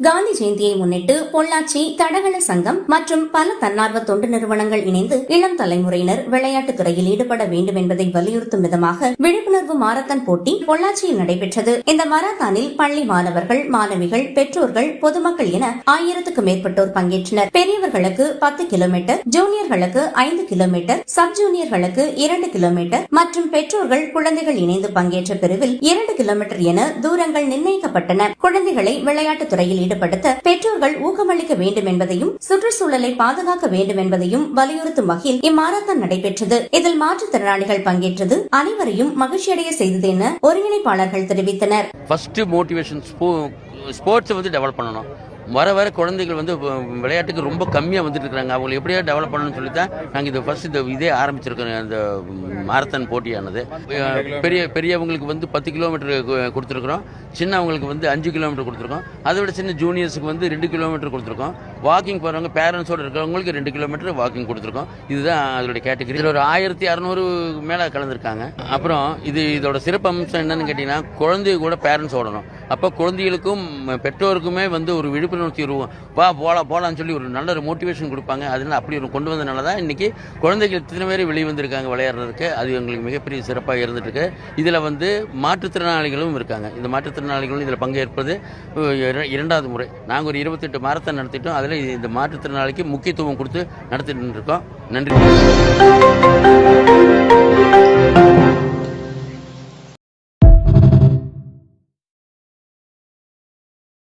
காந்தி ஜெயந்தியை முன்னிட்டு பொள்ளாச்சி தடகள சங்கம் மற்றும் பல தன்னார்வ தொண்டு நிறுவனங்கள் இணைந்து இளம் தலைமுறையினர் விளையாட்டுத் துறையில் ஈடுபட வேண்டும் என்பதை வலியுறுத்தும் விதமாக விழிப்புணர்வு மாரத்தான் போட்டி பொள்ளாச்சியில் நடைபெற்றது. இந்த மாரத்தானில் பள்ளி மாணவர்கள், மாணவிகள், பெற்றோர்கள், பொதுமக்கள் என 1000க்கும் மேற்பட்டோர் பங்கேற்றனர். பெரியவர்களுக்கு 10 கிலோமீட்டர், ஜூனியர்களுக்கு 5 கிலோமீட்டர், சப் ஜூனியர்களுக்கு 2 கிலோமீட்டர் மற்றும் பெற்றோர்கள், குழந்தைகள் இணைந்து பங்கேற்ற பிரிவில் 2 கிலோமீட்டர் என தூரங்கள் நிர்ணயிக்கப்பட்டன. குழந்தைகளை விளையாட்டுத் துறையில் ஈடுபடுத்த பெற்றோர்கள் ஊக்கமளிக்க வேண்டும் என்பதையும் சுற்றுச்சூழலை பாதுகாக்க வேண்டும் என்பதையும் வலியுறுத்தும் வகையில் இம்மாரத்தான் நடைபெற்றது. இதில் மாற்றுத்திறனாளிகள் பங்கேற்றது அனைவரையும் மகிழ்ச்சியடைய செய்தது என ஒருங்கிணைப்பாளர்கள் தெரிவித்தனர். ஸ்போர்ட்ஸ் டெவலப் பண்ணணும். வர வர குழந்தைகள் விளையாட்டுக்கு ரொம்ப கம்மியாக வந்துட்டு இருக்காங்க. அவங்களை எப்படியா டெவலப் பண்ணணும்னு சொல்லி தான் நாங்கள் இது ஃபர்ஸ்ட் இதே ஆரம்பிச்சிருக்கோம். அந்த மாரத்தான் போட்டியானது பெரியவங்களுக்கு 10 கிலோமீட்டர் கொடுத்துருக்குறோம், சின்னவங்களுக்கு 5 கிலோமீட்டர் கொடுத்துருக்கோம். அதை விட சின்ன ஜூனியர்ஸுக்கு 2 கிலோமீட்டர் கொடுத்துருக்கோம். வாக்கிங் போகிறவங்க பேரண்ட்ஸோடு இருக்கிறவங்களுக்கு 2 கிலோமீட்டர் வாக்கிங் கொடுத்துருக்கோம். இதுதான் அதோட கேட்டகரி. இதில் ஒரு 1600 மேலே கலந்துருக்காங்க. அப்புறம் இதோட சிறப்பு அம்சம் என்னன்னு கேட்டிங்கன்னா, குழந்தைய கூட பேரண்ட்ஸ் ஓடணும். அப்போ குழந்தைகளுக்கும் பெற்றோருக்குமே ஒரு விழிப்புணர்ச்சி போலான்னு சொல்லி ஒரு நல்ல ஒரு மோட்டிவேஷன் கொடுப்பாங்க. அதனால அப்படி ஒரு கொண்டு வந்தனால தான் இன்னைக்கு குழந்தைகள் இத்தனை பேர் வெளியே வந்திருக்காங்க விளையாடுறதுக்கு. அது எங்களுக்கு மிகப்பெரிய சிறப்பாக இருந்துட்டு இருக்கு. இதில் மாற்றுத்திறனாளிகளும் இருக்காங்க. இந்த மாற்றுத்திறனாளிகளும் இதில் பங்கேற்பது 2வது முறை. நாங்கள் ஒரு 28 மாரத்தான் நடத்திட்டோம். அதில் இந்த மாற்றுத்திறனாளிக்கு முக்கியத்துவம் கொடுத்து நடத்திட்டு இருக்கோம். நன்றி.